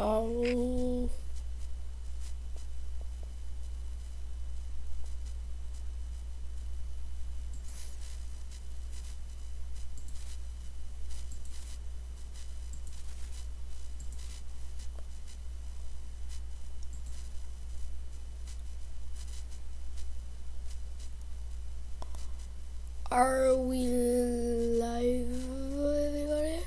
Oh. Are we live, everybody?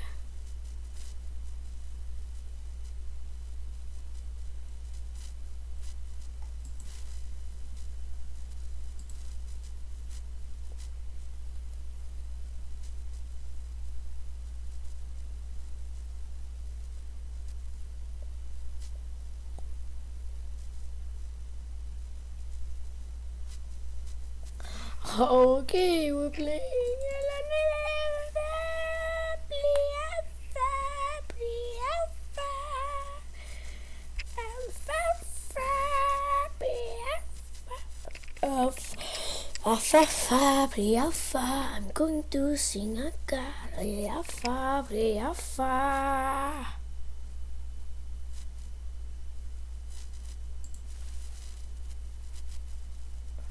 Okay, we're playing. I'm going to sing a alpha.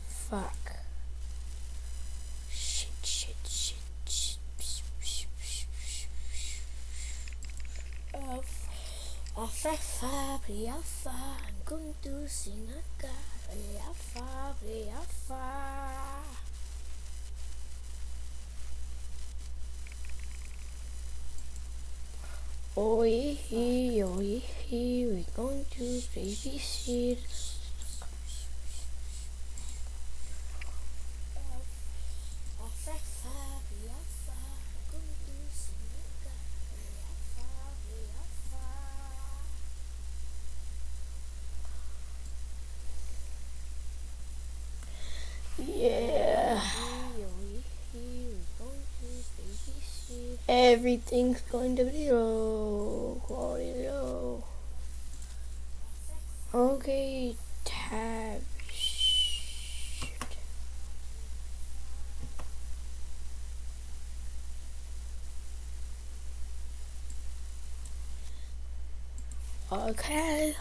Fuck. Shit. Alpha. I'm going to sing a alpha. Oh yeah, we're going to babysit. Yeah. Everything's going to be low. Quality low. Okay, tab. Shift. Okay.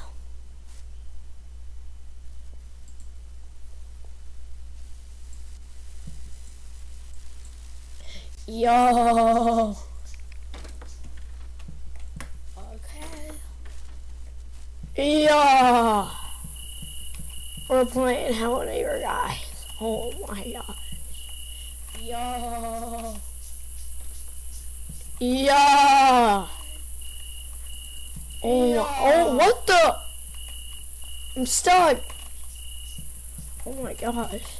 Yo. Okay. Yo. We're playing Hello Neighbor, guys. Oh my god. Yo. Yo. Oh, what the? I'm stuck. Oh my gosh.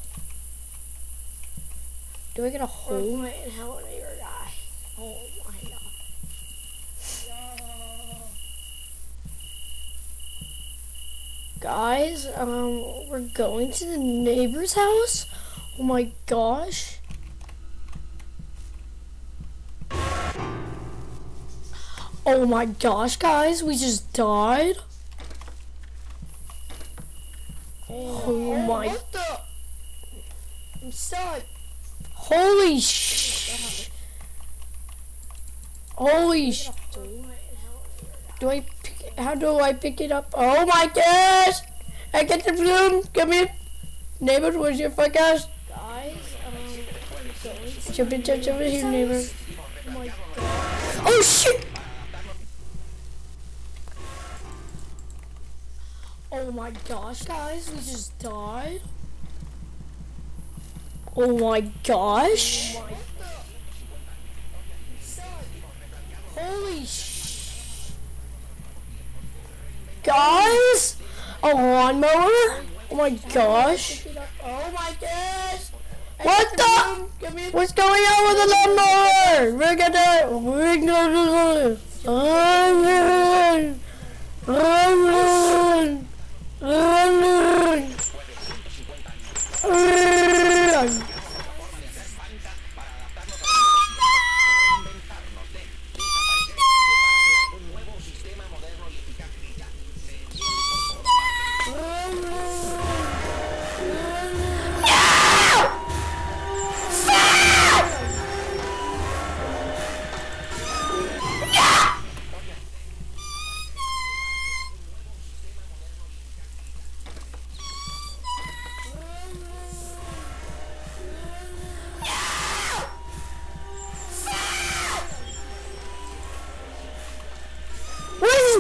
Do I get a hole? My Hello Neighbor guy. Oh my god. Guys, we're going to the neighbor's house. Oh my gosh. Oh my gosh, guys, we just died. Oh my. What the? I'm stuck. Holy sh! Holy sh! How do I pick it up? Oh my gosh! I get the bloom. Come here, neighbor. Where's your fuck ass? Guys, jump over here, neighbor. Oh my god! Oh shit! Oh my gosh, guys, we just died. Oh my gosh! Holy sh! Guys! A lawnmower? Oh my gosh! Oh my gosh! What the? What's going on with the lawnmower? We're gonna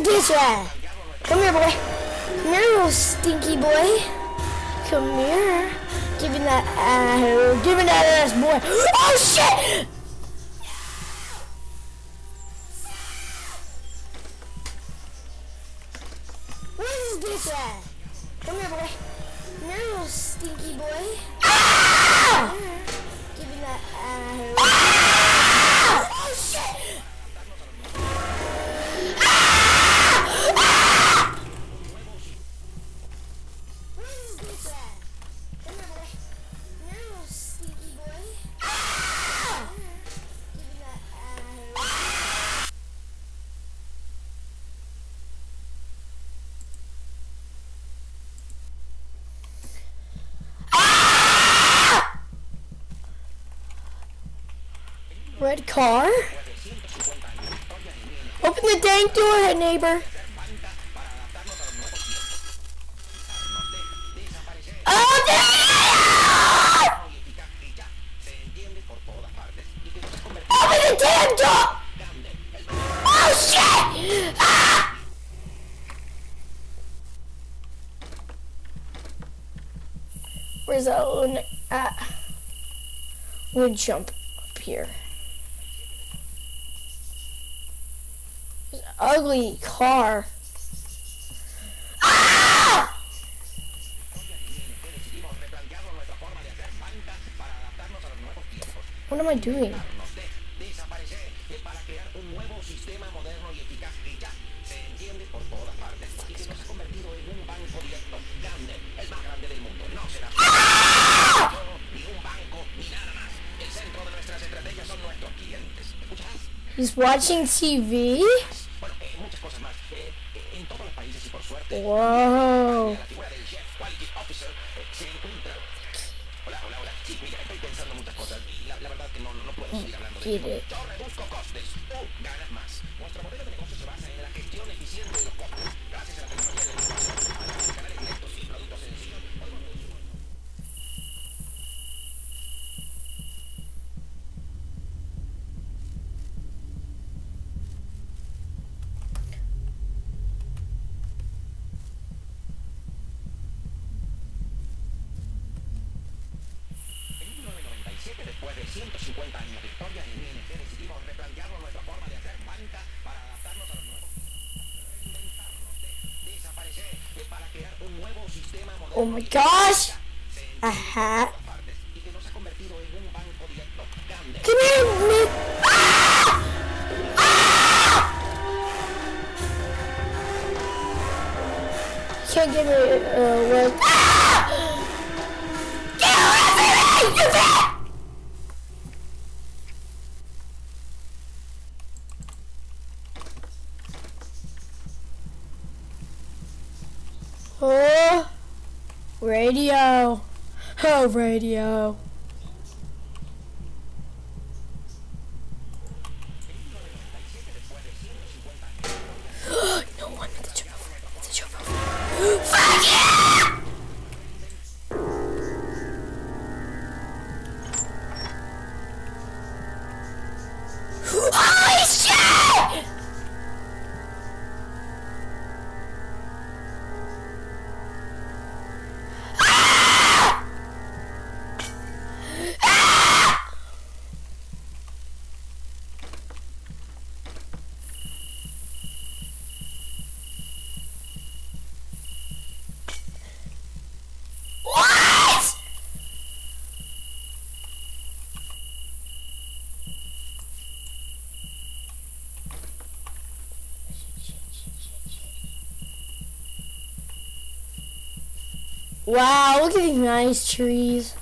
is this at? Come here, boy. Come here, little stinky boy. Come here. Give me that ass, boy. Oh, shit! What is this at? Come here, boy. Come here, little stinky boy. Ah! Give me that ah! Oh, shit! What is this at? Come here, boy. Come here, little stinky boy. Ah! Give me that Red car? Open the dang door, neighbor. Oh, no! Open the damn door! Oh, shit! Ah! Where's that one? We'll jump up here. This ugly car. Ah! What am I doing? He's watching TV? Whoa. Get it. Después de 150 años de historia, en ING decidimos replantearnos nuestra forma de hacer banca para adaptarnos a los nuevos. Reinventarnos, desaparecer, para crear un nuevo sistema moderno. Oh my gosh! Aha. Y que nos ha convertido en un banco directo grande. Come here, me. Ah! Ah! Can't get it, work. Ah! Get away from me, you bitch! Oh, radio. Oh, radio. No one at the job. At the job. Fuck yeah! Holy shit! What? Wow, look at these nice trees.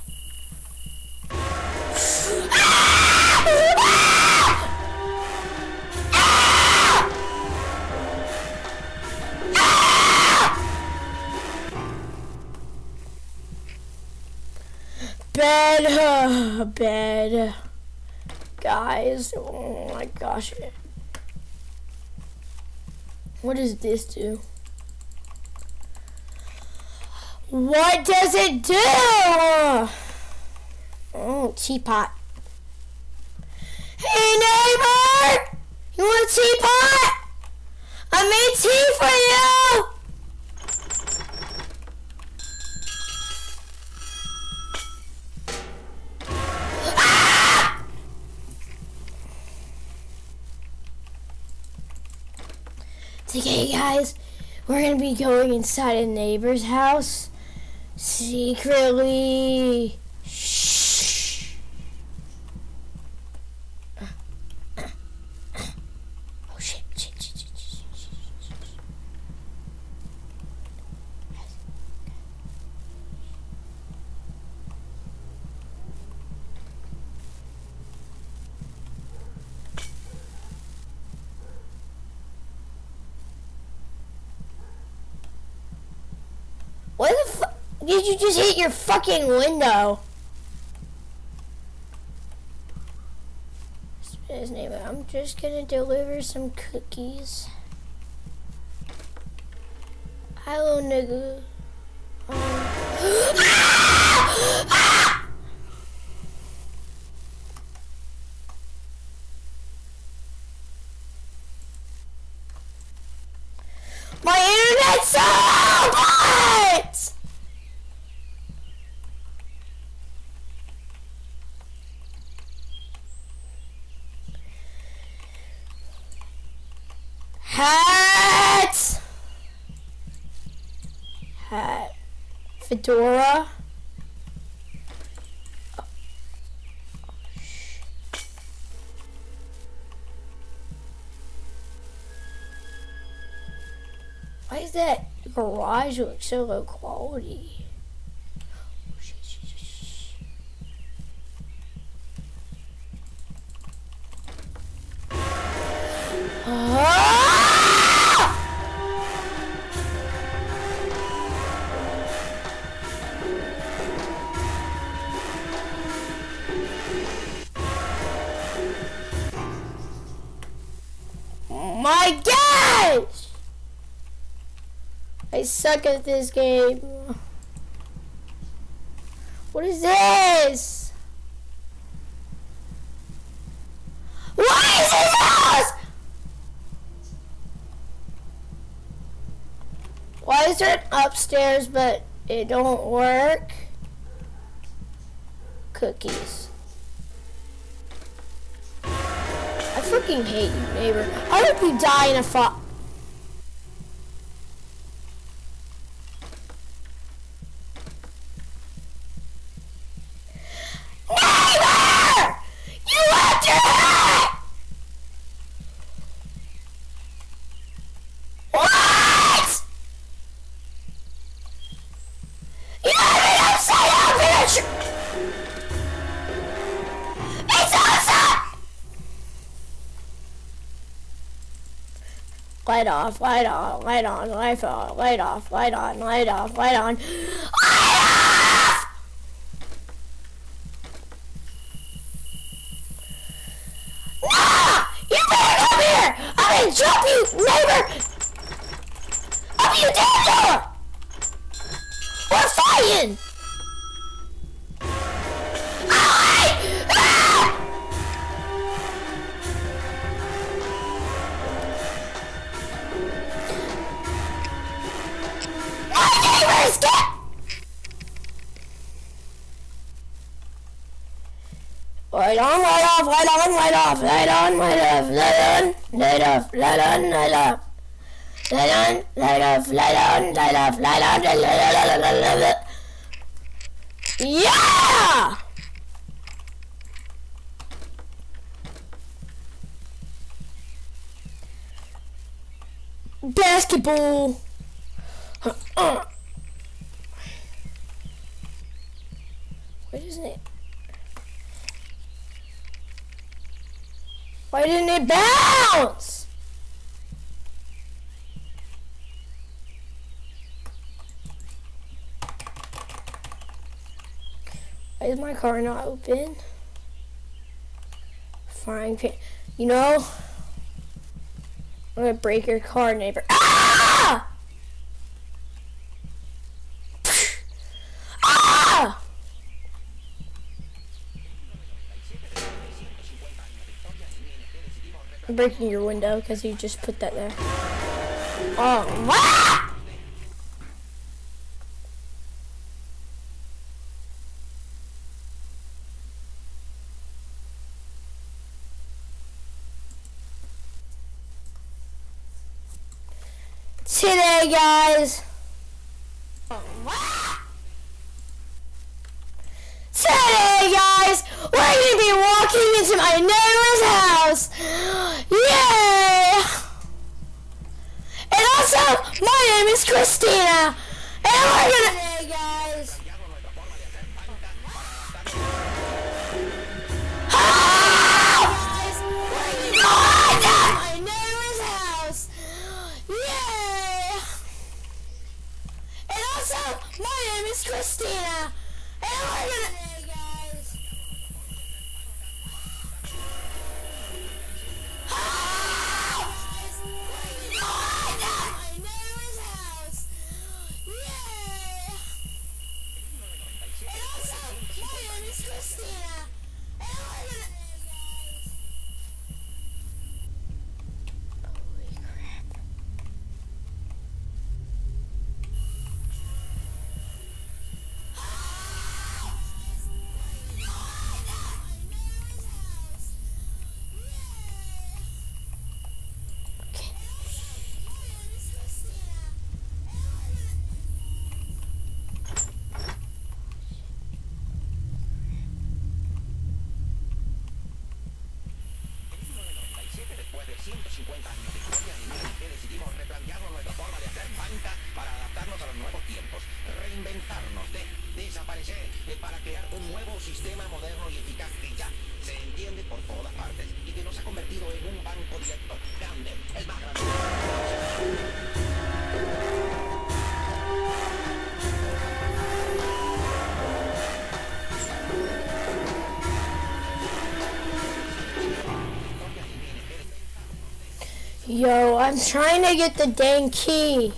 Bed. Guys, oh my gosh. What does this do? What does it do? Oh, teapot. Hey neighbor! You want a teapot? I'm made tea for you! Ah! It's okay, guys. We're gonna be going inside a neighbor's house secretly. Shh. Oh shit, shit, shit, shit, shit, shit, shit. What the fuck? Did you just hit your fucking window? His name. I'm just gonna deliver some cookies. Hello, nigga. My internet's so bad! Hat! Hat. Fedora. Oh. Why is that garage look so low quality? Oh, shit, shit, shit, shit. Ah! My gosh! I suck at this game. What is this? What is this house? Why is there an upstairs but it don't work? Cookies. I fucking hate you, neighbor. I hope you die in a fire. Neighbor! You left your hat! What? You have it upside down for your It's awesome! Light off, light on, light on, light on, light off, light on, light off, light on. Light off! Nah! You better come here! I'm gonna jump you, neighbor! Up you damn door! We're fighting! Ah! My neighbors get... Light on, light off, light on, light off, light on, light off, light on, light off, light on, light off. Light on, light off, light on, light off, light on, light on. Yeah! Basketball. Why isn't it? Why didn't it bounce? Why is my car not open? Frying pan. You know, I'm gonna break your car, neighbor. Ah! Ah! I'm breaking your window because you just put that there. Oh, ah! Today, guys. Today, guys, we're gonna be walking into my neighbor's house. Yay! And also, my name is Christina, and we're gonna. Today, guys. My neighbor's house. Yay! And also, my name is Christina, and we're gonna. Hey guys. My neighbor's house. Yay! And also, my name is Christina, and we're gonna. Hey guys. Holy crap. Después de 150 años de historia, decidimos replantearnos nuestra forma de hacer banca para adaptarnos a los nuevos tiempos, reinventarnos, desaparecer para crear un nuevo sistema moderno y eficaz que ya se entiende por todas partes y que nos ha convertido en un banco directo grande, el más grande. Yo, I'm trying to get the dang key.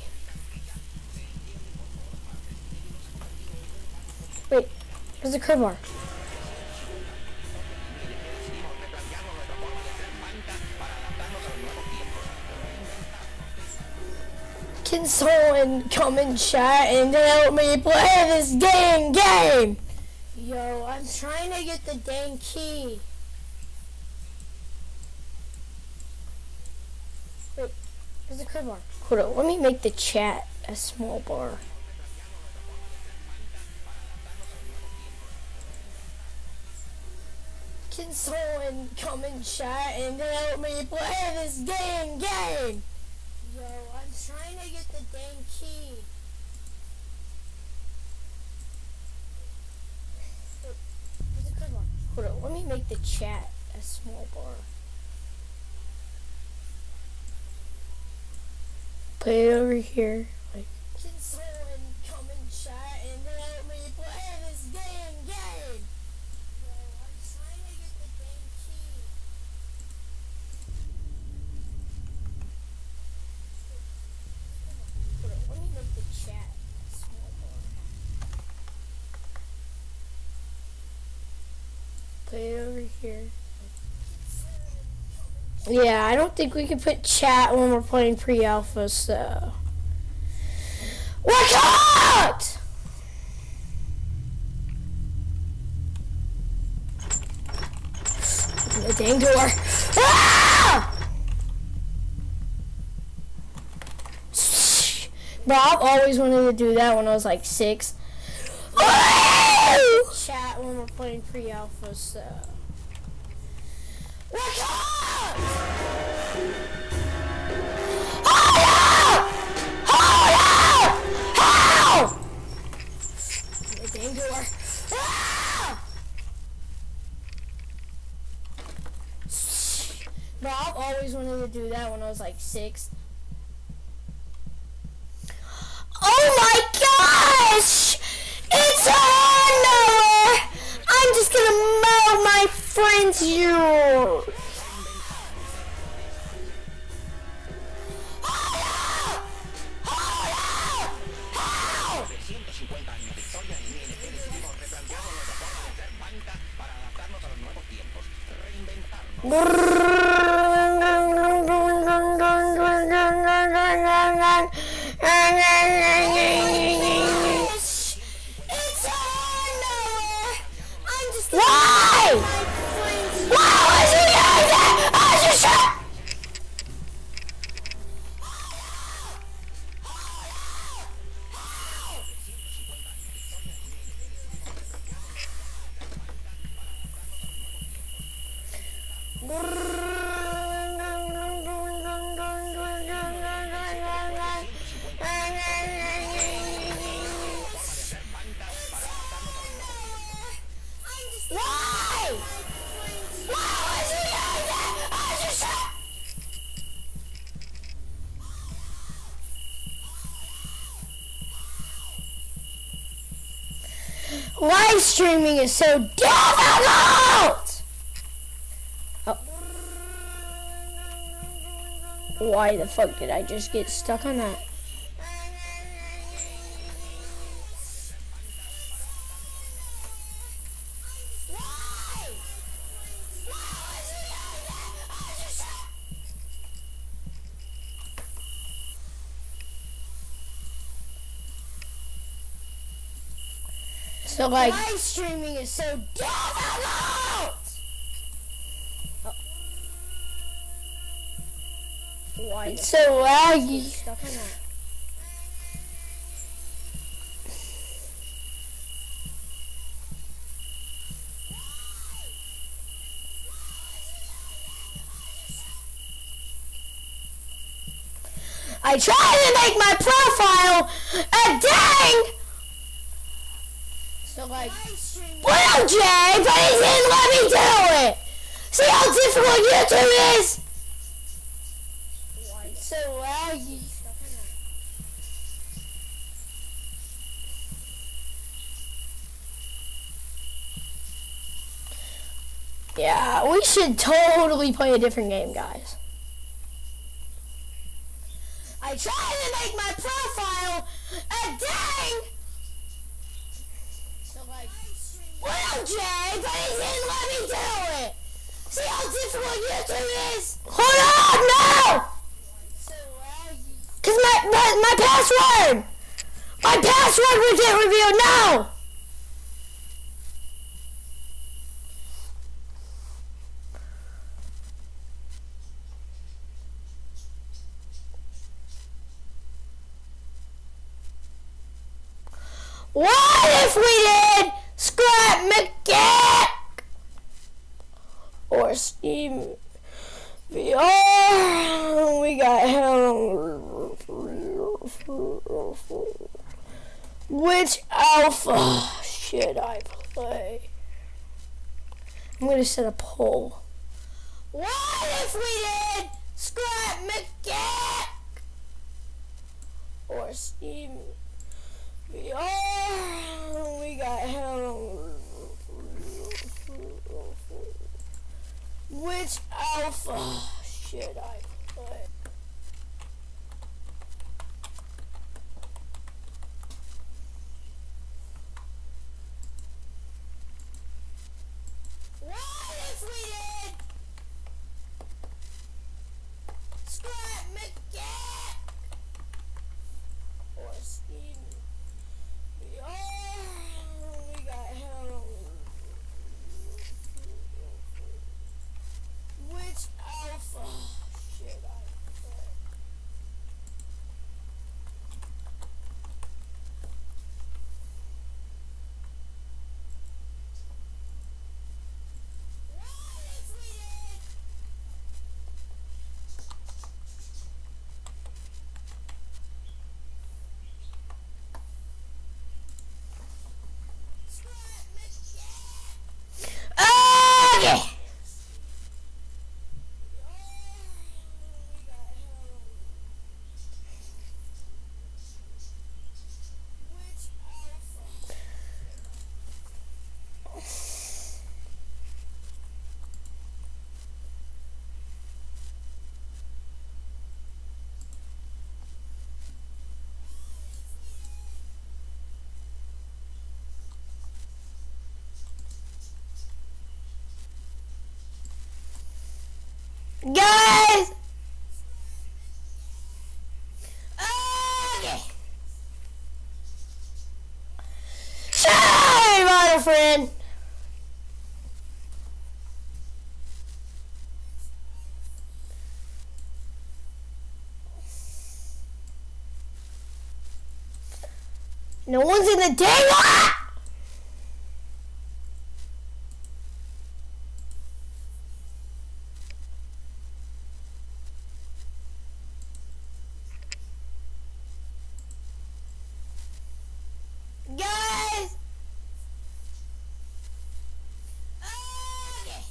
Wait, where's the crowbar? Can someone come and chat and help me play this dang game? Yo, I'm trying to get the dang key. Wait, where's the crowbar? Hold on, let me make the chat a small bar. Can someone come and chat and help me play this dang game? Yo, I'm trying to get the dang key. Wait, where's the crowbar? Hold on, let me make the chat a small bar. Put it over here. Like, can someone come and chat and help me play this dang game? Yo, I'm trying to get the dang key. Hold on, let me make the chat a small bar. Put it over here. Yeah, I don't think we can put chat when we're playing pre-alpha, so. We're caught! Open the dang door. Ah! Bro, I've always wanted to do that when I was like 6. Chat when we're playing pre-alpha, so. We're caught! Help! The dang door. Ah! Bro, I've always wanted to do that when I was like 6. Oh my gosh! It's a lawnmower! I'm just gonna mow my friend's yard. Live streaming is so difficult! Oh. Why the fuck did I just get stuck on that? So like live streaming is so difficult. Oh. Why it's so laggy. Stuck on that. I tried to make my profile a dang. So like, well, Jay, but he didn't let me do it. See how difficult YouTube is? Why it's so laggy? Yeah, we should totally play a different game, guys. I tried to make my profile a dang. Well, Jay, but he didn't let me do it. See how difficult YouTube is? Hold on, no! Cause my password will get revealed now. What if we did Scrap McGack or Steam VR? We got hell. Which alpha should I play? I'm gonna set a poll. What if we did Scrap McGack or Steam VR? We got hell. Which alpha should I play? What if we did Scrap McGack or Steam VR? We got hell. Which alpha should I play? What if we did Scrap McGack? Okay. Guys! Okay. Sorry, my friend. No one's in the daylight! Guys! Okay.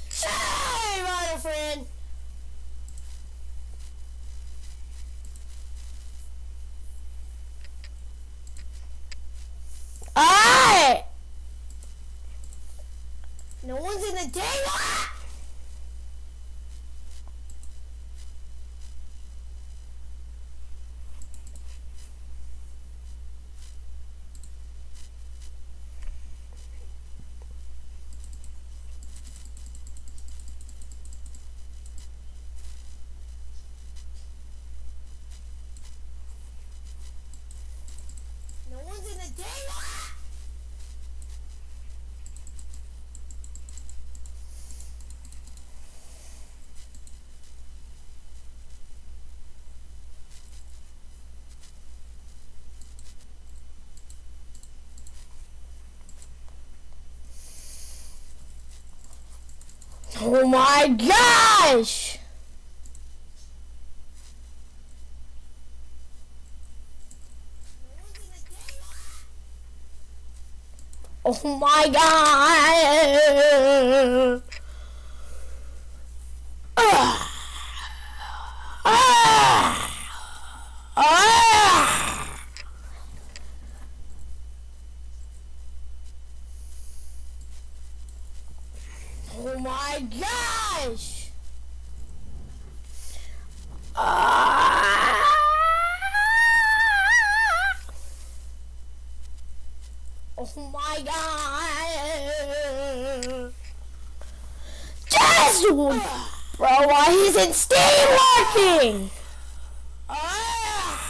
Sorry, my friend. day. No one's in the day. Oh my gosh! Oh my god! Ah! Ah! Ah! Oh my gosh! Ah! Oh my god! Just bro, why isn't Steam working? Ah!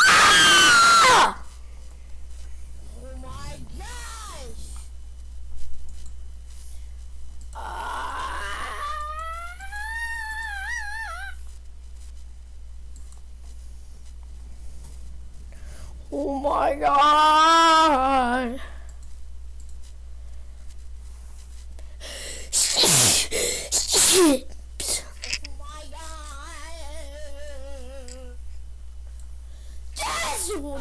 Ah! Oh my gosh! Ah! Oh my god! Shit! Oh my god! Yes! Bro,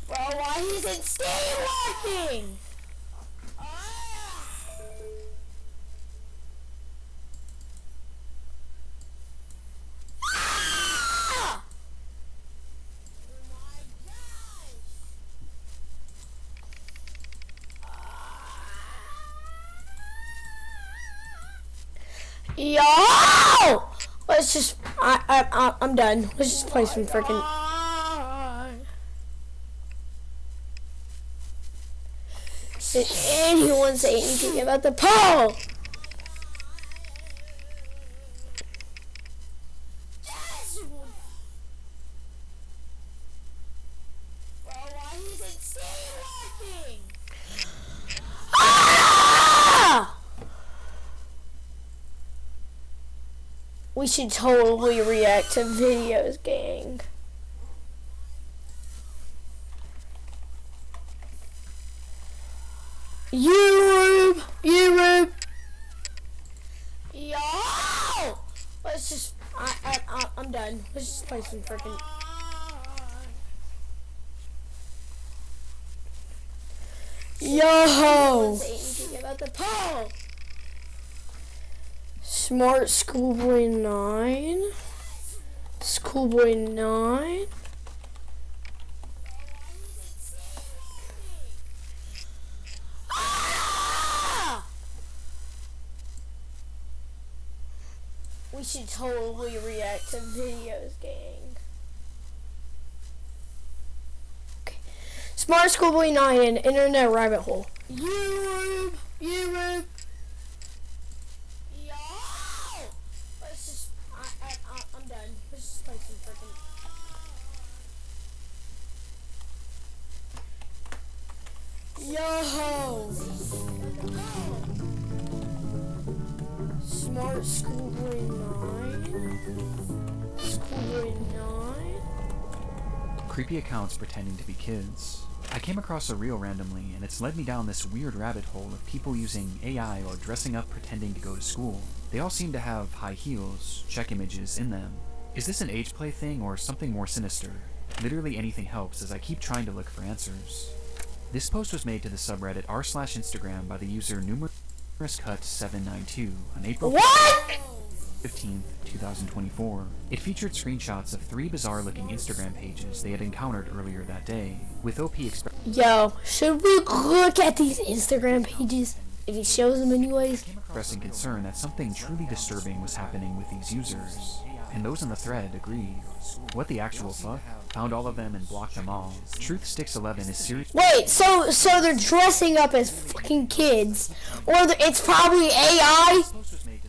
why isn't Steam working? Ah! Oh my gosh! Yo! Let's just, I'm done. Let's just play some freaking. Did anyone say anything about the poll? Yes! Bro, why isn't Steam working? Ah! We should totally react to videos, gang. YouTube! Yo! Let's just, I'm done. Let's just play some freaking. Yo! Say anything about the poll? Smartschoolboy9. Schoolboy9. Ah! We should totally react to videos, gang. Okay. Smartschoolboy9 and Internet Rabbit Hole. YouTube! Yo! Let's just, I'm done. Let's just play some freaking. Yo! Smartschoolboy9. Schoolboy9. Creepy accounts pretending to be kids. I came across a reel randomly, and it's led me down this weird rabbit hole of people using AI or dressing up pretending to go to school. They all seem to have high heels, check images in them. Is this an age play thing or something more sinister? Literally anything helps as I keep trying to look for answers. This post was made to the subreddit r/Instagram by the user numerouscut792 on April. What? 15th, 2024. It featured screenshots of 3 bizarre-looking Instagram pages they had encountered earlier that day, with OP Yo, should we look at these Instagram pages? If he shows them anyways. expressing concern that something truly disturbing was happening with these users. And those in the thread agreed. What the actual fuck? Found all of them and blocked them all. Truthsticks11 is serious. Wait, so they're dressing up as fucking kids, or it's probably AI.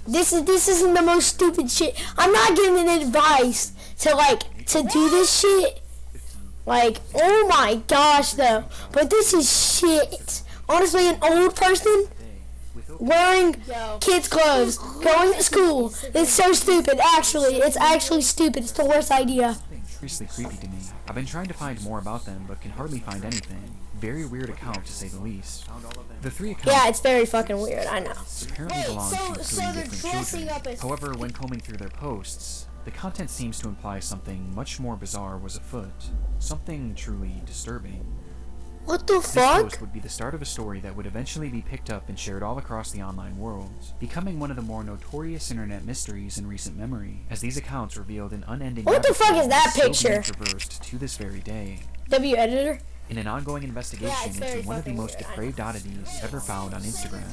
This isn't the most stupid shit. I'm not giving advice to do this shit. Like, oh my gosh, though. But this is shit. Honestly, an old person wearing kids' clothes, going to school. It's so stupid. Actually, it's actually stupid. It's the worst idea. Seriously creepy to me. I've been trying to find more about them, but can hardly find anything. Very weird account, to say the least. The 3 accounts Yeah, it's very fucking weird. I know. apparently belong to 3 different children. However, when combing through their posts, the content seems to imply something much more bizarre was afoot. Something truly disturbing. What the This fuck? post would be the start of a story that would eventually be picked up and shared all across the online world, becoming one of the more notorious internet mysteries in recent memory, as these accounts revealed an unending What the rabbit fuck hole is that still being picture? traversed to this very day. W editor? In an ongoing investigation Yeah, it's very into one of the fucking most weird, I depraved oddities ever found on Instagram.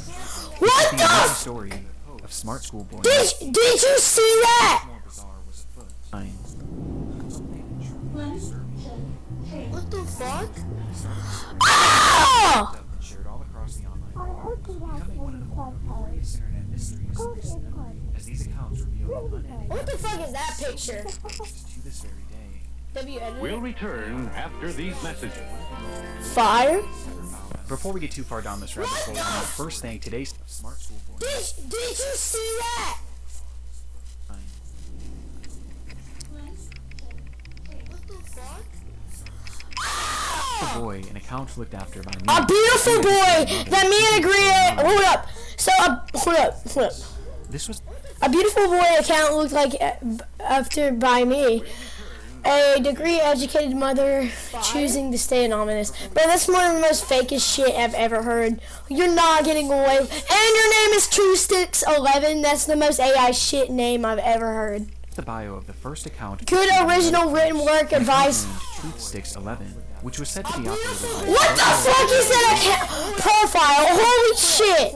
What The the? amazing story of Smartschoolboy9. Did you see that? More bizarre was afoot. What the fuck? Oh! And shared all across the online world, becoming one of the more notorious internet mysteries in recent memory, as these accounts reveal unending What the fuck is that picture? to this very day. W editor? We'll return after these messages. Fire? Before we get too far down this rabbit hole, I want to first thank today's Smart School Boy. Did you see that? What the fuck? The boy, an account looked after by me. A beautiful boy that me and agree. Hold up. So, hold up. This was A beautiful boy account looked like after by me. A degree-educated mother choosing to stay anonymous. But that's one of the most fakest shit I've ever heard. You're not getting away. And your name is Truthsticks11. That's the most AI shit name I've ever heard. the bio of the first account. Good original written work advice. Truthsticks11, which was said to be operated by. What the fuck is that account profile? Holy shit!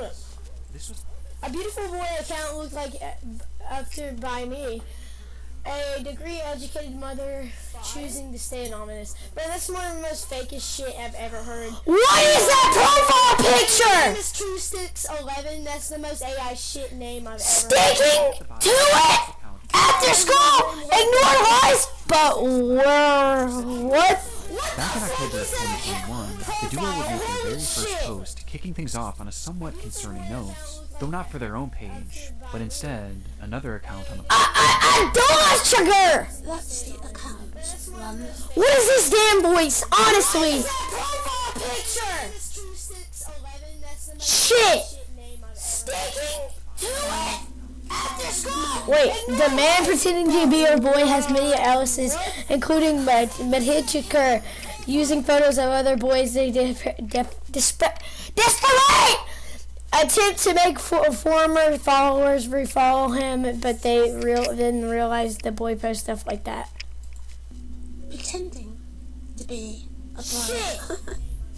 This was A beautiful boy account looked like after by me. A degree-educated mother choosing to stay anonymous. But that's one of the most fakest shit I've ever heard. What is that profile picture? It's Truthsticks11. That's the most AI shit name I've ever heard. Sticking to it after school. Ignore lies. But what? back in October of 2021. The duo would make their very first post, kicking things off on a somewhat concerning note, though not for their own page, but instead another account on the. Don't sugar. What's the account? What is this damn voice? Honestly. Shit. Sticking to it after school. Wait, the man pretending to be a boy has many aliases, including Medhitchiker, using photos of other boys they display. Attempt to make former followers refollow him, but they didn't realize the boy post stuff like that. Pretending to be a boy.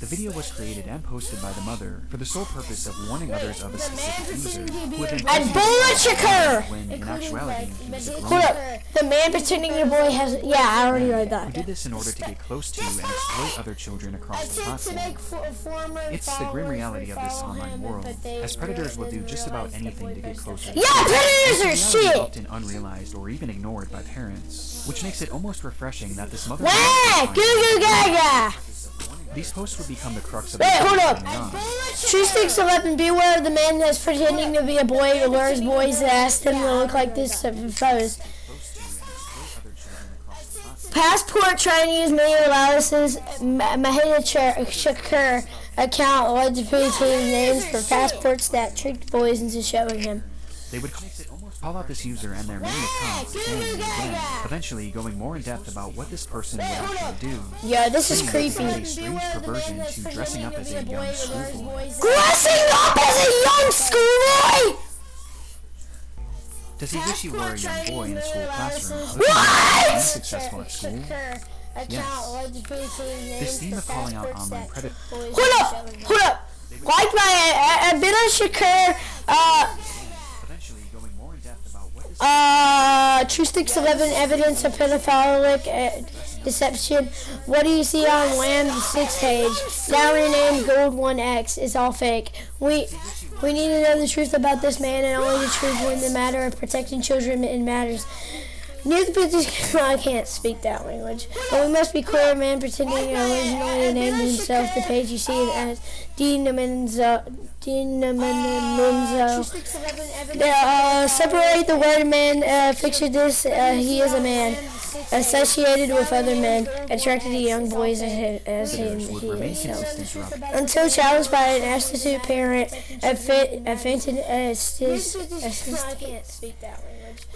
The video was created and posted by the mother for the sole purpose of warning others of a specific user who had been And bullet chicker! when in actuality he was a Hold grown up. The man pretending the boy has. Yeah, I already read who that. did this in order to get close to and exploit other children across the Attempt to make platform. former It's the grim followers reality of this refollow online him, world, but they as predators will do didn't just about realize the anything boy to get post closer. stuff. Yeah, predators are Reality is shit! often unrealized or even ignored by parents, which makes it almost refreshing that this mother. Wah! Goo goo gaga! These posts would become the crux of Wait, the hold up. going on. Truthsticks11, beware of the man that's pretending to be a boy who lures boys that ask them to look like this photos. Passport trying to use many allowances. Mahida Shakur account allegedly changed names for passports that tricked boys into showing him. They would call out this user and their main accounts again and again, eventually going more in depth about what this person would actually do. Yo, this is Saying that creepy. it was a strange perversion to dressing up as a young schoolboy. Dressing up as a young schoolboy? Does he wish he were a young boy in a school classroom? What? And successful at school? Yes. This theme of calling out online predators. Hold up. Like my Abina Shakur, Eventually going more in depth about what this True Sticks 11 evidence of pedophilic deception. What do you see on Lamb 6 page? Now renamed Gold 1X is all fake. We need to know the truth about this man, and only the truth when the matter of protecting children it matters. Near the pictures, I can't speak that language. But we must be clear, a man pretending originally named himself. The page you see it as Dinamanzo. Separate the word man. Picture this, he is a man. Associated with other men, attracted to young boys as he himself. Until challenged by an destitute parent,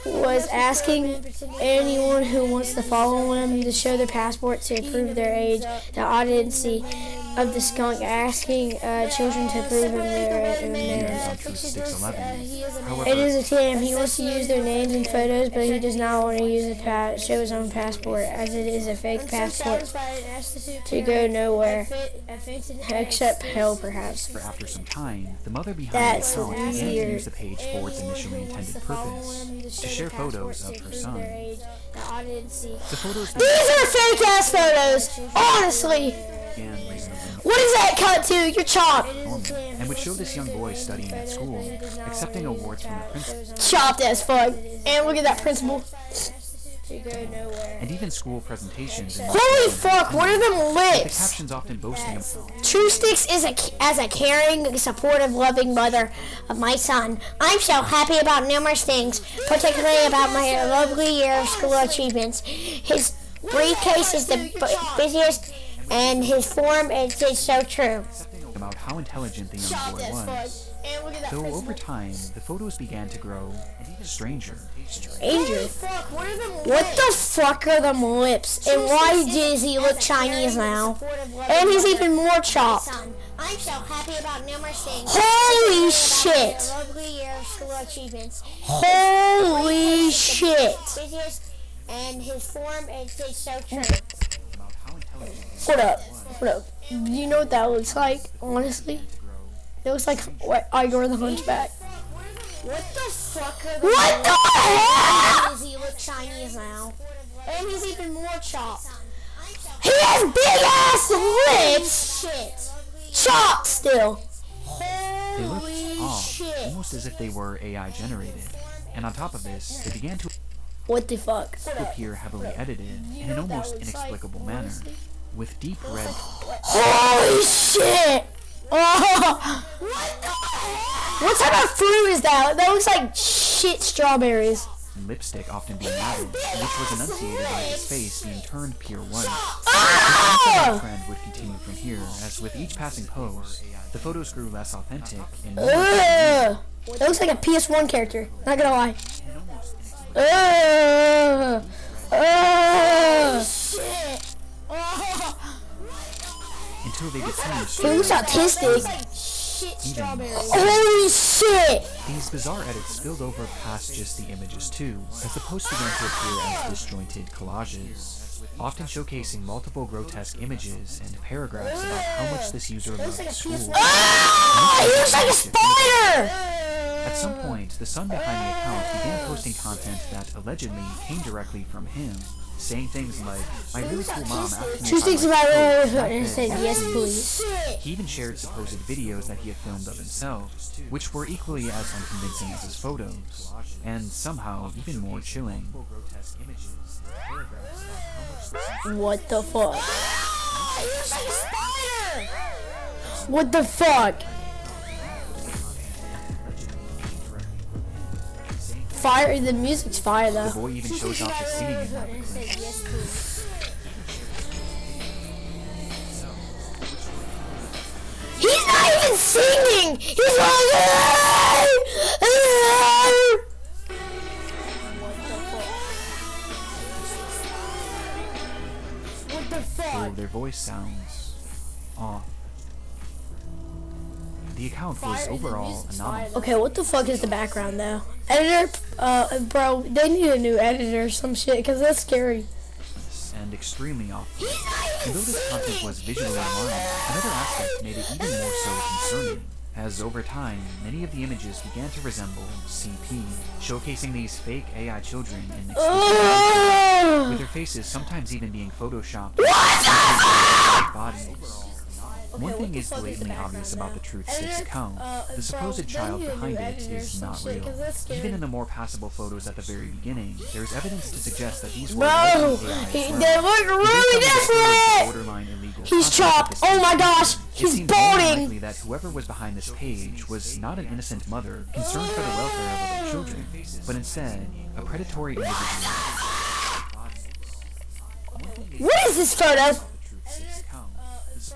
was asking anyone who wants to follow him to show their passport to prove their age. The audacity of the skunk asking children to prove him their man. It is a scam. He wants to use their names and photos, but he does not want to use show his own passport, as it is a fake passport to go nowhere except hell, perhaps. For after some time, the mother behind That's the account began to weird. use the page for its initially intended purpose, to share photos of her son. The photos These are fake ass photos, honestly. began reasonably What is that cut to? You're chopped. normal, and would show this young boy studying at school, accepting awards from the principal, Chopped as fuck. And look at that principal. and even school presentations. And Holy fuck, what are them the lips? captions often boasting of True Sticks is as a caring, supportive, loving mother of my son. I'm so happy about numerous things, particularly about my lovely year of school achievements. His briefcase is the busiest, and his form is so true. about how intelligent the young boy was. Though over time, the photos began to grow stranger. Angel. What the fuck are them lips? And why does he look Chinese now? And he's even more chopped. I'm so happy about numerous things. Holy shit. Lovely year of school achievements. Holy shit. Busiest, and his form is so true. About how intelligent Hold up. Do you know what that looks like, honestly? It looks like Igor the Hunchback. What the fuck are the What the hell? Does he look Chinese now? And he's even more chopped. He has big ass lips! Shit. Chopped still. they looked Holy off, shit. almost as if they were AI generated. And on top of this, they began to What the fuck? appear heavily edited in an almost inexplicable manner, with deep red Holy shit! Oh. What type of fruit is that? That looks like shit strawberries. lipstick often being added, which was enunciated by his face being turned pure white. Ah! The trend would continue from here, as with each passing pose, the photos grew less authentic and more Ugh. That looks like a PS1 character. Not gonna lie. Ugh. Ugh. until they became He looks autistic. even. Holy shit! These bizarre edits spilled over past just the images too, as the posts began to appear as disjointed collages, often showcasing multiple grotesque images and paragraphs about how much this user loved school. Ah! He looks like a spider! At some point, the son behind the account began posting content that allegedly came directly from him, saying things like, "My really cool mom asked me Two if I sticks liked about clothes, it and I and said said yes, please." please. He even shared supposed videos that he had filmed of himself, which were equally as unconvincing as his photos, and somehow even more chilling. What the fuck? What the fuck? Fire, the music's fire The though. boy even shows off his singing in that clip. He's not even singing! He's like, what the fuck? Though their voice sounds off. the account was overall anomalous. Okay, what the fuck is the background though? Editor, bro, they need a new editor or some shit, cause that's scary. And extremely off. Although this content was visually alarming, another aspect made it even more so concerning, as over time, many of the images began to resemble CP, showcasing these fake AI children in extreme with their faces sometimes even being photoshopped with bodies. One thing is blatantly obvious about the Truth 6 account. The supposed child behind it is not real. Even in the more passable photos at the very beginning, there is evidence to suggest that these were likely AI as well. They look really different! Borderline illegal He's content chopped. of this Oh my nature. gosh, It he's seems more than balding. likely that whoever was behind this page was not an innocent mother concerned for the welfare of other children, but instead a predatory individual. What is this photo?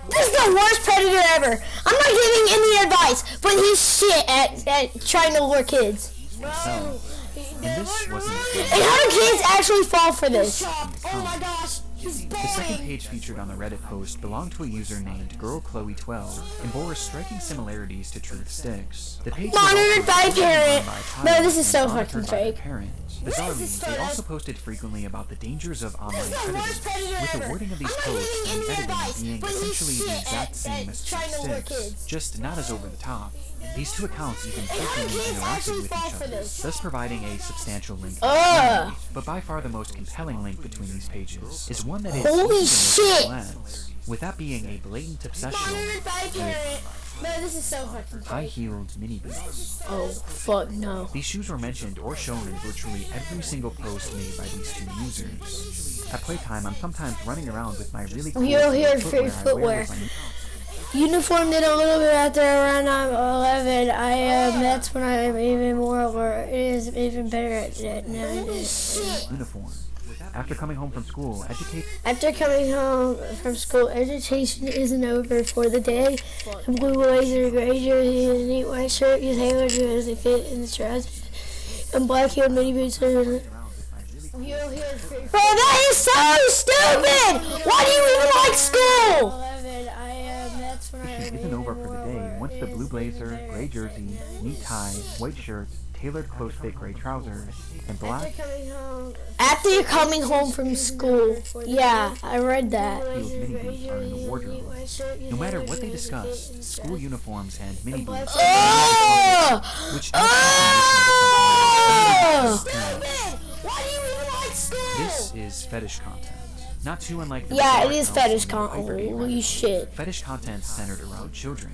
This is the worst predator ever. I'm not giving any advice, but he's shit at trying to lure kids. And this wasn't And how do kids actually fall for this? Oh my gosh, he's the second page featured on the Reddit post belonged to a user named GirlChloe12 and bore striking similarities to Truth 6. The page was Monitored by also parent. run by a child No, this is and so monitored fucking by their fake. parent. Bizarrely, they also posted frequently about the dangers of online predators, with the wording of these posts and the editing being essentially the exact same as Truth 6, just not as over the top. These two accounts even frequently interacted with each other, thus providing a substantial link. But by far the most compelling link between these pages is one that is Holy easy to make shit! glance, with that being a blatant obsession with No, this is so fucking high-heeled mini boots. Oh, fuck no. These shoes were mentioned or shown in virtually every single post made by these two users. At playtime, I'm sometimes running around with my really cool Here, footwear. I footwear. wear with my Uniform did a little bit after around 11. That's when I'm even more aware. It is even better at that now. uniform. After coming home from school, After coming home from school, education isn't over for the day. The blue blazer, gray jersey, and a neat white shirt is tailored to as they fit in the trousers. And black-heeled mini boots are... Bro, that is so stupid! Why do you even like school? isn't over for the day once the blue blazer, gray jersey, neat tie, white shirt, tailored close-fit gray trousers, and black After you're coming home from school. Yeah, I read that. heeled mini boots are in the wardrobe. No matter what they discuss, school uniforms and mini boots are which this is fetish content. Not too unlike the Yeah, it bizarre is accounts fetish on the content. Hypergate Holy Reddit. shit. Fetish content centered around children.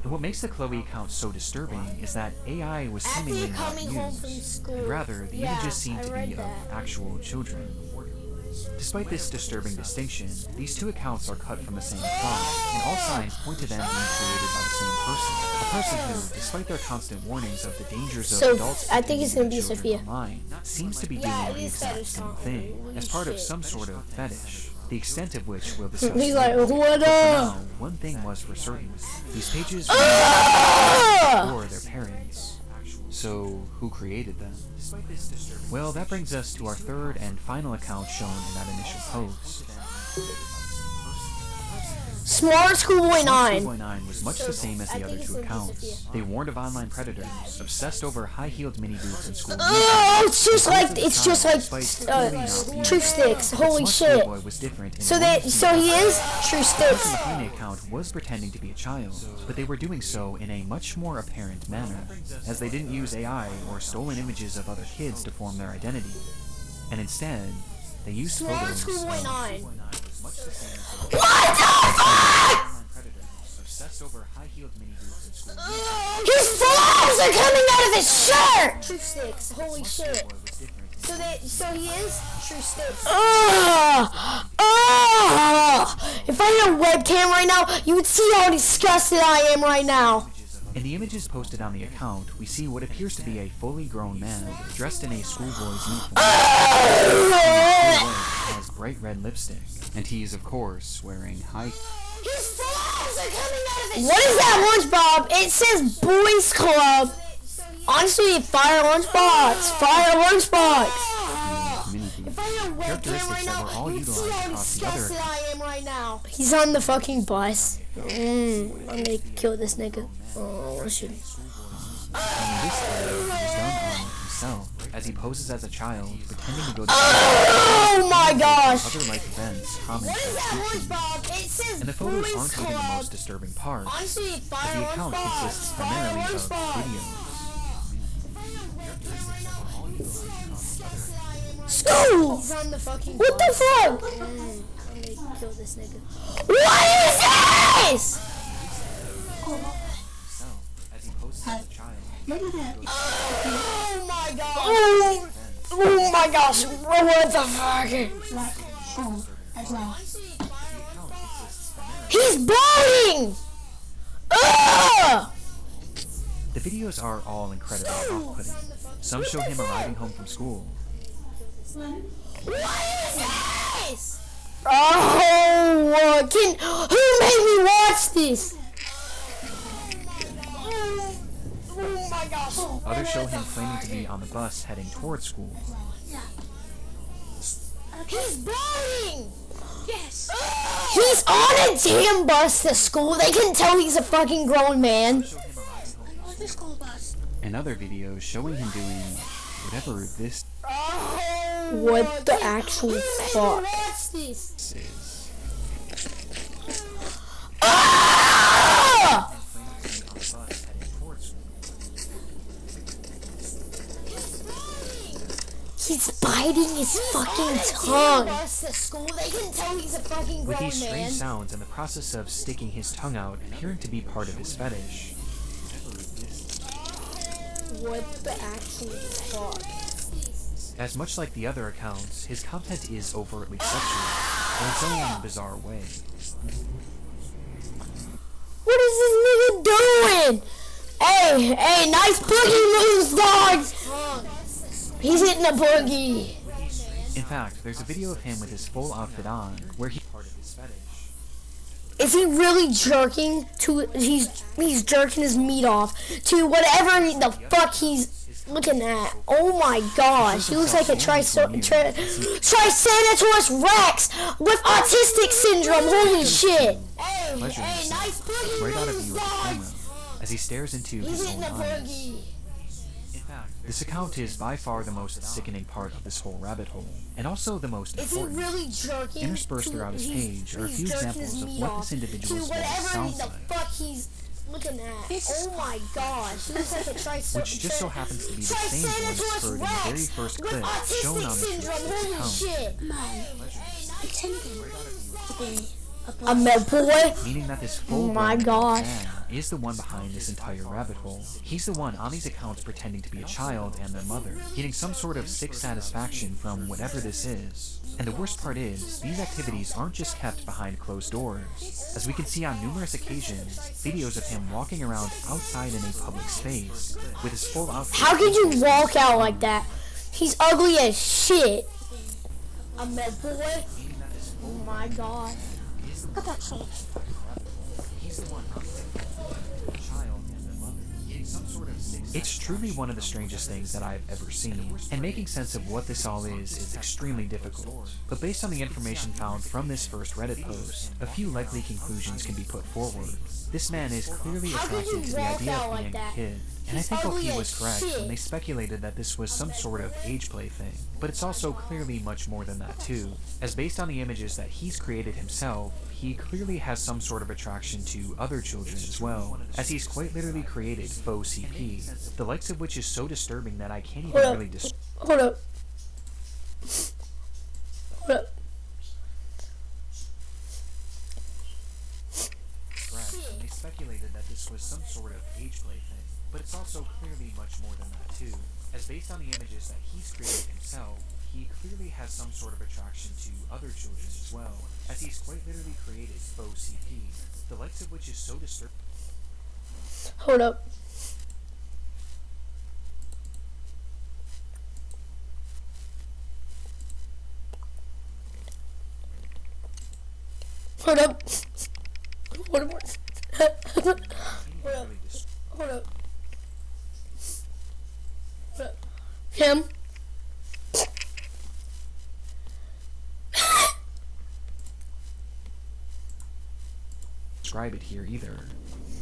And what makes the Chloe account so disturbing is that AI was seemingly not used, and rather the images seem to be of actual children. Despite this disturbing distinction, these two accounts are cut from the same cloth, and all signs point to them being created by the same person. A person who, despite their constant warnings of the dangers of So, adults I think it's gonna be children Sophia. online, seems to be doing the exact same thing, as part of some sort of fetish, the extent of which we'll discuss He's like, later. what But for up? now, one thing was for certain. These pages were their parents. So, who created them? Well, that brings us to our third and final account shown in that initial post. Smartschoolboy9. Smartschoolboy9 was much the same as the other two accounts. They warned of online predators, obsessed over high-heeled mini boots and school Oh, it's just like Despite True Sticks. Holy shit. Smartschoolboy was different in So one he is True The Sticks. person behind the account was pretending to be a child, but they were doing so in a much more apparent manner, as they didn't use AI or stolen images of other kids to form their identity, and instead, they used photos of What the fuck? obsessed over high-heeled mini boots and school His flaws are coming out of his shirt. True Sticks. Holy shit. So he is True Sticks. If I had a webcam right now, you would see how disgusted I am right now. In the images posted on the account, we see what appears to be a fully grown man, dressed in a schoolboy's uniform. Has bright red lipstick, and he is, of course, wearing high... His flaws are coming out of his What is that lunchbox? It says Boys Club. Honestly, fire lunchbox. Fire lunchbox. mini boots. Characteristics that were all utilized across the other accounts. He's on the fucking bus. I'm gonna kill this nigga. Oh, shoot. Only this time, it was done on himself, as he poses as a child, pretending to go to Oh my gosh! other life events common What is that to voice, teens. Bob? It says And the photos Boys aren't even the Club. most disturbing part, Honestly, as fire the on account spot. consists Fire primarily on of spot. videos. School! Run the fucking What the fuck? I'm gonna kill this nigga. What is this? himself, as he poses as a child. Oh my god. Oh my gosh, what the fuck? He's bleeding! Ugh! The videos are all incredibly off-putting. Some show him arriving home from school. What is this? Oh, who made me watch this? Oh my gosh. Others show him claiming to be on the bus heading towards school. He's bleeding. Yes. He's on a damn bus to school. They can tell he's a fucking grown man. And other videos showing him doing whatever this What the actual fuck? What's this? is. Ah! He's biting his fucking tongue. Bus to school. They can tell he's a fucking With grown these strange man. sounds and the process of sticking his tongue out appearing to be part of his fetish. What the actual fuck? As much like the other accounts, his content is overtly sexual, in its own bizarre way. What is this nigga doing? Hey, nice boogie moves, dog. He's hitting a boogie. In fact, there's a video of him with his full outfit on, where he part of his fetish. Is he really jerking to? He's jerking his meat off to whatever the fuck he's looking at. Oh my gosh, he looks like a Triceratops Rex with autistic syndrome. Holy shit! Pleasure himself, right out of view of the camera, as he stares into his own eyes. In fact, this account is by far the most sickening part of this whole rabbit hole, and also the most Is he important. really jerking? Interspersed throughout his page are a few examples of what this individual's voice sounds like, fuck he's looking at. Oh my gosh, he looks like a Triceratops. which just so happens to be the same voice heard in the very first clip shown on the Facebook's account. A mad boy. Meaning that this Oh full my gosh. man is the one behind this entire rabbit hole. He's the one on these accounts pretending to be a child and their mother, getting some sort of sick satisfaction from whatever this is. And the worst part is, these activities aren't just kept behind closed doors. As we can see on numerous occasions, videos of him walking around outside in a public space, with his full outfit. How could you walk out like that? He's ugly as shit. A mad boy. Oh my god. Look at that face. He's the one child and their mother, getting some sort of sick. It's truly one of the strangest things that I've ever seen, and making sense of what this all is extremely difficult. But based on the information found from this first Reddit post, a few likely conclusions can be put forward. This man is clearly attracted to the idea of being a kid, and I think OP was correct when they speculated that this was some sort of age play thing. But it's also clearly much more than that too, as based on the images that he's created himself, he clearly has some sort of attraction to other children as well, as he's quite literally created faux CP, the likes of which is so disturbing that I can't even really describe. Hold up. Hold up. And they speculated that this was some sort of age play thing, but it's also clearly much more than that too, as based on the images that he's created himself, he clearly has some sort of attraction to other children as well, as he's quite literally created faux CP, the likes of which is so disturbing. Hold up. Hold up. Hold up. Hold up. Hold up. Hold up. Him. describe it here either.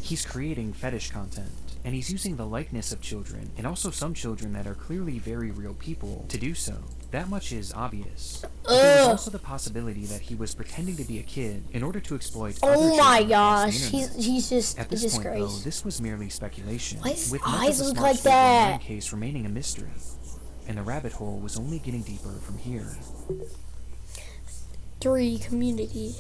He's creating fetish content, and he's using the likeness of children, and also some children that are clearly very real people, to do so. That much is obvious. But there was also the possibility that he was pretending to be a kid in order to exploit other Oh my children across gosh, the internet. he's just At a this point, though, disgrace. this was merely speculation, Why his with much of eyes the look like Smartschoolboy9 that? case remaining a mystery, and the rabbit hole was only getting deeper from here. 3 community.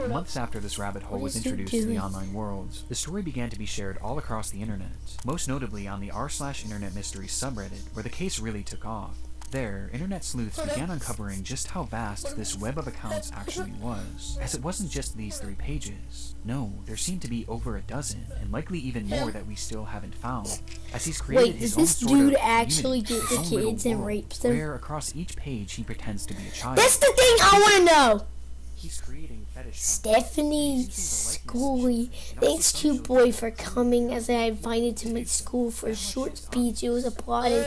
Months after this rabbit hole What was is he introduced to the doing? online world, the story began to be shared all across the internet, most notably on the r/internet mysteries subreddit, where the case really took off. There, internet sleuths began uncovering just how vast this web of accounts actually was, as it wasn't just these 3 pages. No, there seemed to be over a dozen, and likely even more that we still haven't found, as he's created Wait, his does own this sort dude of actually community, get his the own little kids and world, rapes them? where across each page he pretends to be a child. That's the thing I want to know. He's creating fetish Stephanie Schooly, thanks to Boy for coming as I invited to my school for a short speech. It was applauded.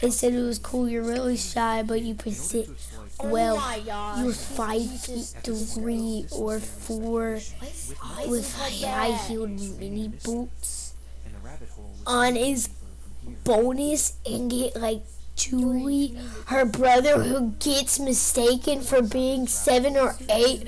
They said it was cool. You're really shy, but you present well. You was 5'3" or 4 with high-heeled mini boots on his bonus and get like Julie, her brother, who gets mistaken for being 7 or 8.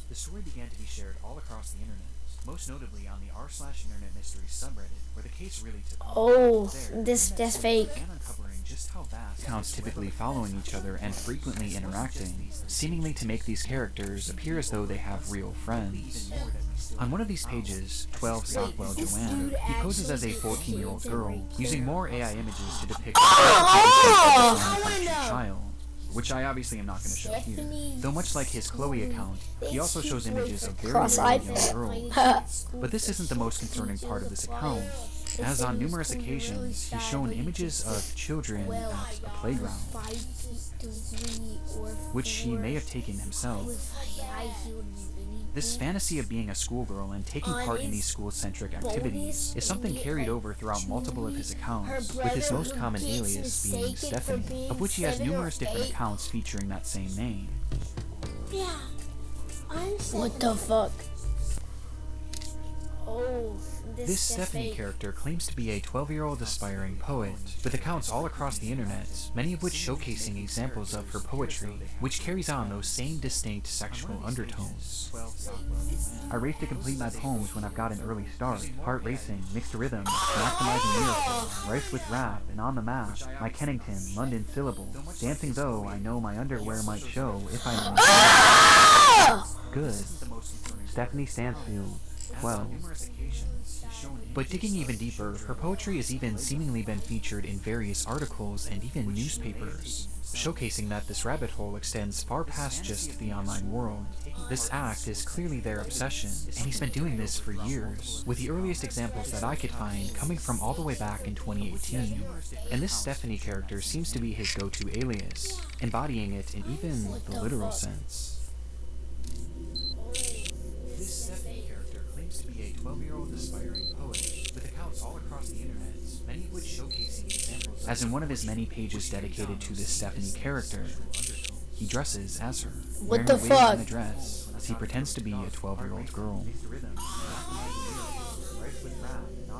The story began to be shared all across the internet, most notably on the r/internet mysteries subreddit, where the case really took off. Oh, that's fake. Began uncovering just how vast accounts typically following each other and frequently interacting, seemingly to make these characters appear as though they have real friends. On one of these pages, 12 Stockwell Joanne, he poses as a 14-year-old girl, using more AI images to depict a child, which I obviously am not going to show here. Though much like his Chloe account, he also shows images of very, very young girls. But this isn't the most concerning part of this account, as on numerous occasions, he's shown images of children at a playground, which he may have taken himself. This fantasy of being a schoolgirl and taking part in these school-centric activities is something carried over throughout multiple of his accounts, with his most common alias being Stephanie, of which he has numerous different accounts featuring that same name. What the fuck? Oh, This Stephanie character claims to be a 12-year-old aspiring poet, with accounts all across the internet, many of which showcasing examples of her poetry, which carries on those same distinct sexual undertones. I race to complete my poems when I've got an early start, heart racing, mixed rhythms, maximizing lyrical, rife with rap, and on the map, my Kennington, London syllable, dancing though I know my underwear might show if I Good. Stephanie Stansfield, 12. But digging even deeper, her poetry has even seemingly been featured in various articles and even newspapers, showcasing that this rabbit hole extends far past just the online world. This act is clearly their obsession, and he's been doing this for years, with the earliest examples that I could find coming from all the way back in 2018. And this Stephanie character seems to be his go-to alias, embodying it in even the literal sense. This Stephanie character claims to be a 12-year-old aspiring poet, with accounts all across the internet, many of which showcasing examples. As in one of his many pages dedicated to this Stephanie character, he dresses as her, What wearing the a wig fuck? and a dress, as he pretends to be a 12-year-old girl.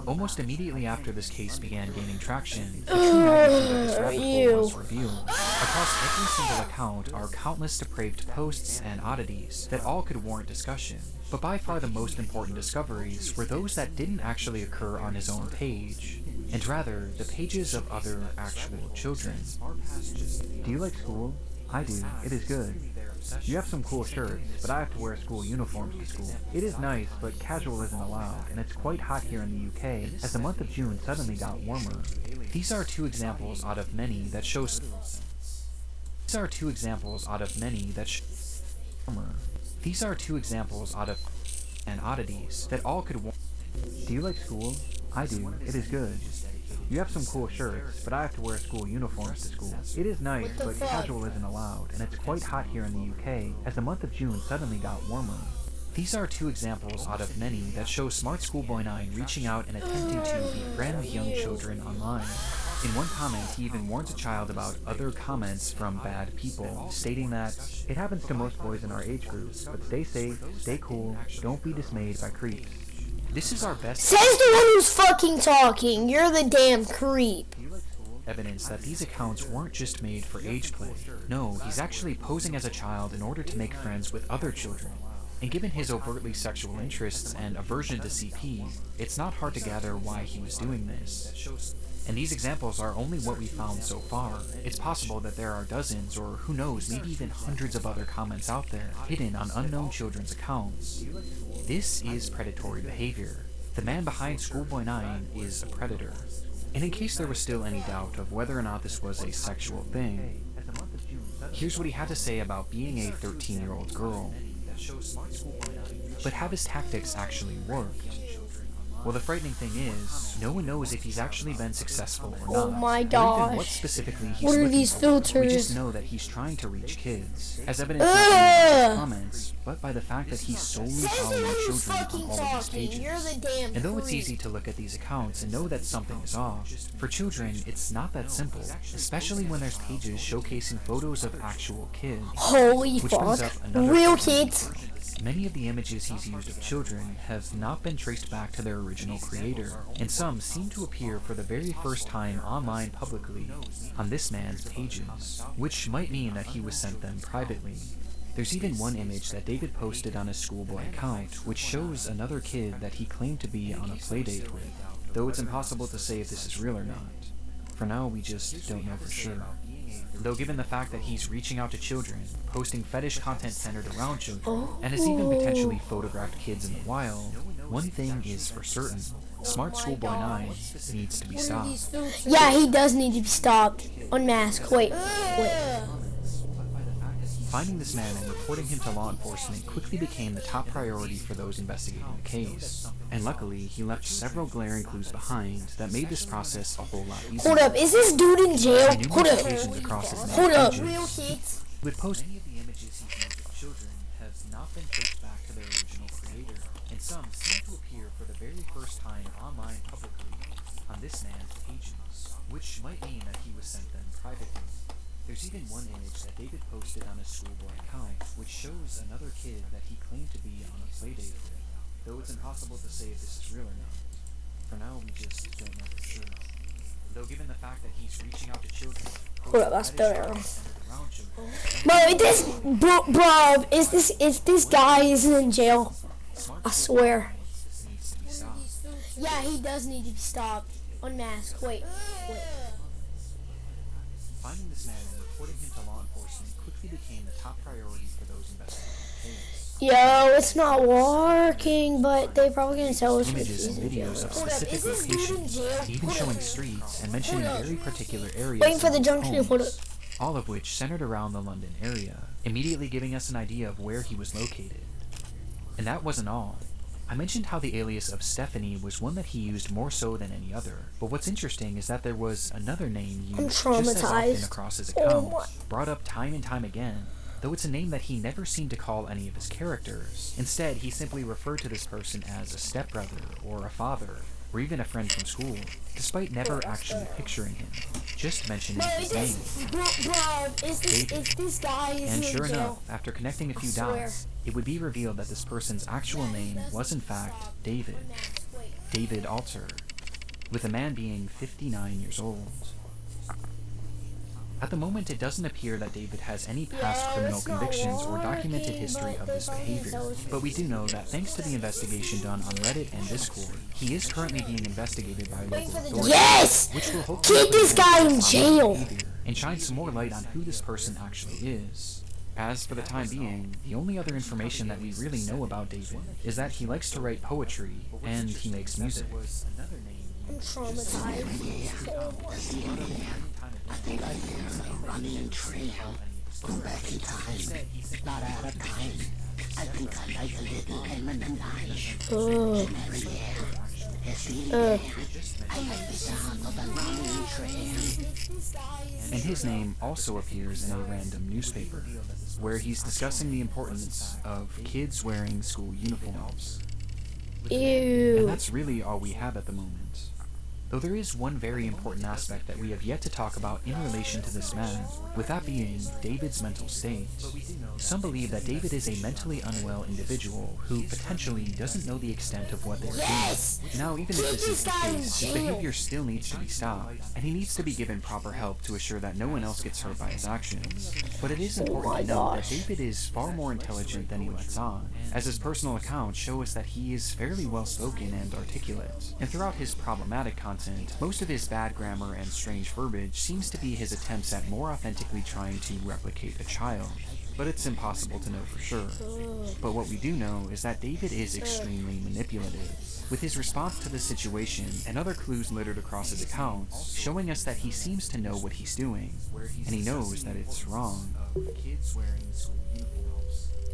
Almost immediately after this case began gaining traction, the true magnitude of this rabbit hole was revealed. Across every single account are countless depraved posts and oddities that all could warrant discussion. But by far the most important discoveries were those that didn't actually occur on his own page, and rather the pages of other actual children. Do you like school? I do. It is good. You have some cool shirts, but I have to wear school uniforms to school. It is nice, but casual isn't allowed, and it's quite hot here in the UK, as the month of June suddenly got warmer. These are two examples out of many that show and oddities that all could warrant. Do you like school? I do. It is good. You have some cool shirts, but I have to wear school uniforms to school. It is nice, but casual isn't allowed, and it's quite hot here in the UK, as the month of June suddenly got warmer. These are two examples out of many that show Smartschoolboy9 reaching out and attempting to befriend young children online. In one comment, he even warns a child about other comments from bad people, stating that it happens to most boys in our age groups, but stay safe, stay cool, don't be dismayed by creeps. This is our best Says the one who's fucking talking. You're the damn creep. evidence that these accounts weren't just made for age play. No, he's actually posing as a child in order to make friends with other children. And given his overtly sexual interests and aversion to CP, it's not hard to gather why he was doing this. And these examples are only what we found so far. It's possible that there are dozens, or who knows, maybe even hundreds of other comments out there, hidden on unknown children's accounts. This is predatory behavior. The man behind Schoolboy9 is a predator. And in case there was still any doubt of whether or not this was a sexual thing, here's what he had to say about being a 13-year-old girl. But have his tactics actually worked? Well, the frightening thing is, no one knows if he's actually been successful or not. Oh my Or even gosh. what specifically he's What are looking these for. filters? We just know that he's trying to reach kids, as evidenced not only by his comments, but by the fact that he's solely Says the following one who's children on fucking all of his talking. pages. You're the damn And though it's creep. easy to look at these accounts and know that something is off, for children, it's not that simple, especially when there's pages showcasing photos of actual kids. Holy Which brings fuck. up another Real problem. kids. Many of the images he's used of children have not been traced back to their original creator, and some seem to appear for the very first time online publicly on this man's pages, which might mean that he was sent them privately. There's even one image that David posted on his schoolboy account, which shows another kid that he claimed to be on a playdate with, though it's impossible to say if this is real or not. For now, we just don't know for sure. Though given the fact that he's reaching out to children, posting fetish content centered around children, and has even potentially photographed kids in the wild, one thing is for certain. Smartschoolboy9 needs to be stopped. Yeah, he does need to be stopped. Unmask. Wait. Finding this man and reporting him to law enforcement quickly became the top priority for those investigating the case. And luckily, he left several glaring clues behind that made this process a whole lot easier. Hold up. Is this dude in jail? On Hold numerous up. occasions across his Hold up. pages, would post many of the images he's used of children have not been traced back to their original creator, and some seem to appear for the very first time online publicly on this man's pages, which might mean that he was sent them privately. There's even one image that David posted on his schoolboy account, which shows another kid that he claimed to be on a playdate with, though it's impossible to say if this is real or not. For now, we just don't know for sure. Though given the fact that he's reaching out to children, Hold up, that's better. around children, Bro, is this guy isn't in jail? I swear. needs to be stopped. Yeah, he does need to be stopped. Unmask. Wait. Finding this man and reporting him to law enforcement quickly became the top priority for those investigating the case. Yo, it's not working, but they probably gonna tell us. Images and videos of specific locations, even showing streets and mentioning very particular areas Waiting for of the his junction to put homes, all of which centered around the London area, immediately giving us an idea of where he was located. And that wasn't all. I mentioned how the alias of Stephanie was one that he used more so than any other, but what's interesting is that there was another name used just as often traumatized. across his Oh account, my- brought up time and time again, though it's a name that he never seemed to call any of his characters. Instead, he simply referred to this person as a stepbrother, or a father, or even a friend from school, despite never actually picturing him, just mentioning his name. Is this guy And sure enough, after connecting a few swear. dots, it would be revealed that this person's actual name was in fact David Alter, with the man being 59 years old. At the moment, it doesn't appear that David has any past criminal convictions or documented history of this behavior, but we do know that thanks to the investigation done on Reddit and Discord, he is currently being investigated by local authorities, Yes! which will hopefully Keep this guy in prevent his jail! behavior and shine some more light on who this person actually is. As for the time being, the only other information that we really know about David is that he likes to write poetry and he makes music. I'm traumatized. I think I found a running trail. Go back in time, not out of time. I think I like a little lemon and lime. I like the sound of a running trail. And his name also appears in a random newspaper, where he's discussing the importance of kids wearing school uniforms. And Ew. that's really all we have at the moment. Though there is one very important aspect that we have yet to talk about in relation to this man, with that being David's mental state. Some believe that David is a mentally unwell individual who potentially doesn't know the extent of what they're doing. Now, even if this is the case, his behavior still needs to be stopped, and he needs to be given proper help to assure that no one else gets hurt by his actions. But it is important to note that David is far more intelligent than he lets on, as his personal accounts show us that he is fairly well-spoken and articulate. And throughout his problematic content, most of his bad grammar and strange verbiage seems to be his attempts at more authentically trying to replicate a child. But it's impossible to know for sure. But what we do know is that David is extremely manipulative, with his response to the situation and other clues littered across his accounts, showing us that he seems to know what he's doing, and he knows that it's wrong.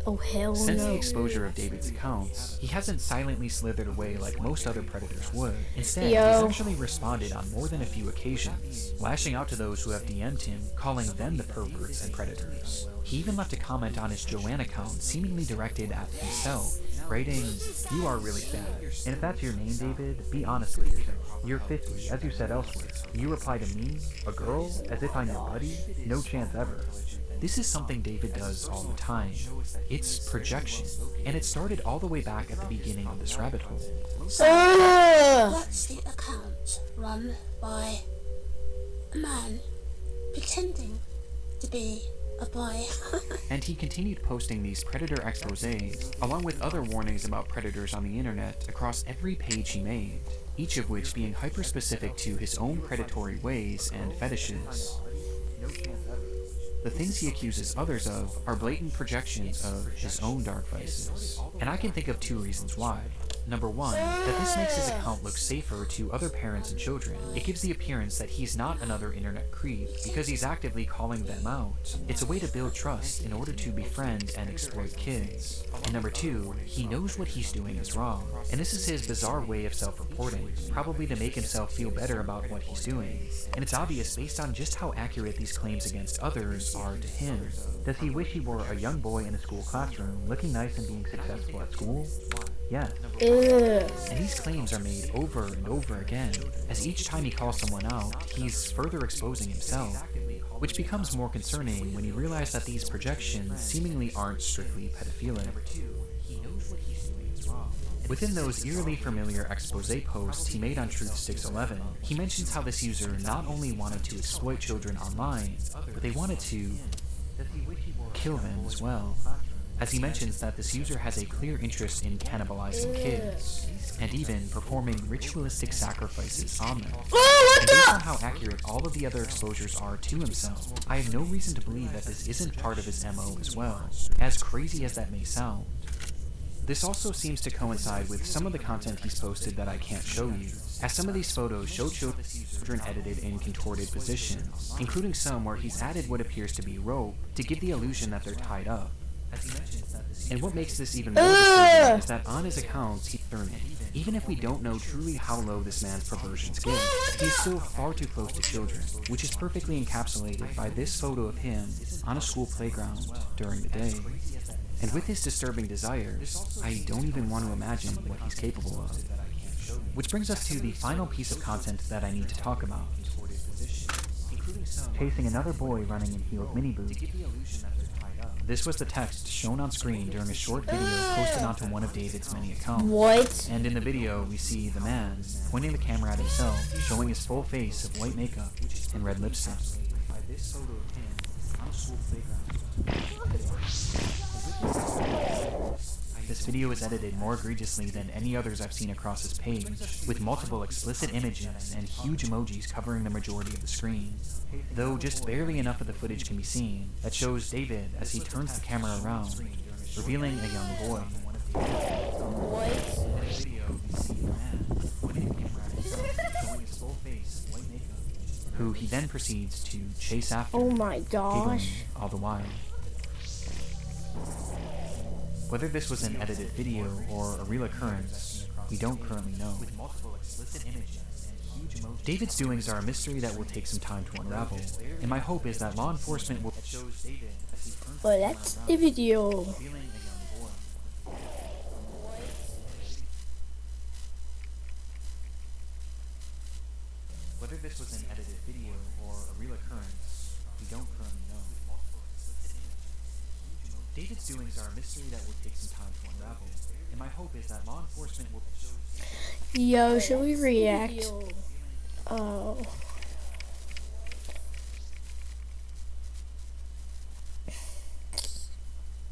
Oh hell Since the no. exposure of David's accounts, he hasn't silently slithered away like most other predators would. Instead, he's actually responded on more than a few occasions, lashing out to those who have DM'd him, calling them the perverts and predators. He even left a comment on his Joanne account seemingly directed at himself, writing, "You are really sad. And if that's your name, David, be honest with yourself. You're 50, as you said elsewhere. You reply to me, a girl, as if I'm your buddy? No chance ever." This is something David does all the time. It's projection, and it started all the way back at the beginning of this rabbit hole. That's the account run by a man pretending to be a boy. And he continued posting these predator exposés, along with other warnings about predators on the internet across every page he made, each of which being hyper-specific to his own predatory ways and fetishes. The things he accuses others of are blatant projections of his own dark vices. And I can think of two reasons why. Number one, that this makes his account look safer to other parents and children. It gives the appearance that he's not another internet creep, because he's actively calling them out. It's a way to build trust in order to befriend and exploit kids. And number two, he knows what he's doing is wrong, and this is his bizarre way of self-reporting, probably to make himself feel better about what he's doing. And it's obvious based on just how accurate these claims against others are to him. Does he wish he were a young boy in a school classroom, looking nice and being successful at school? Yes. And these claims are made over and over again, as each time he calls someone out, he's further exposing himself, which becomes more concerning when you realize that these projections seemingly aren't strictly pedophilic. Within those eerily familiar expose posts he made on Truth 611, he mentions how this user not only wanted to exploit children online, but they wanted to kill them as well. As he mentions that this user has a clear interest in cannibalizing kids, and even performing ritualistic sacrifices on them. And based on how accurate all of the other exposures are to himself, I have no reason to believe that this isn't part of his MO as well, as crazy as that may sound. This also seems to coincide with some of the content he's posted that I can't show you, as some of these photos show children edited in contorted positions, including some where he's added what appears to be rope to give the illusion that they're tied up. And what makes this even more disturbing is that on his accounts he's discerning. Even if we don't know truly how low this man's perversions get, he's still far too close to children, which is perfectly encapsulated by this photo of him on a school playground during the day. And with his disturbing desires, I don't even want to imagine what he's capable of. Which brings us to the final piece of content that I need to talk about. Chasing another boy running in heeled mini boots. This was the text shown on screen during a short video posted onto one of David's many accounts. What? And in the video, we see the man pointing the camera at himself, showing his full face of white makeup and red lipstick. This video is edited more egregiously than any others I've seen across his page, with multiple explicit images and huge emojis covering the majority of the screen. Though just barely enough of the footage can be seen, that shows David as he turns the camera around, revealing a young boy. Who he then proceeds to chase after, Oh my giggling gosh. all the while. Whether this was an edited video or a real occurrence, we don't currently know. David's doings are a mystery that will take some time to unravel, and my hope is that law enforcement will Well, that's the video. if this was an edited video or a real occurrence, we don't currently know. David's doings are a mystery that will take some time to unravel, and my hope is that law enforcement will... Yo, should we react?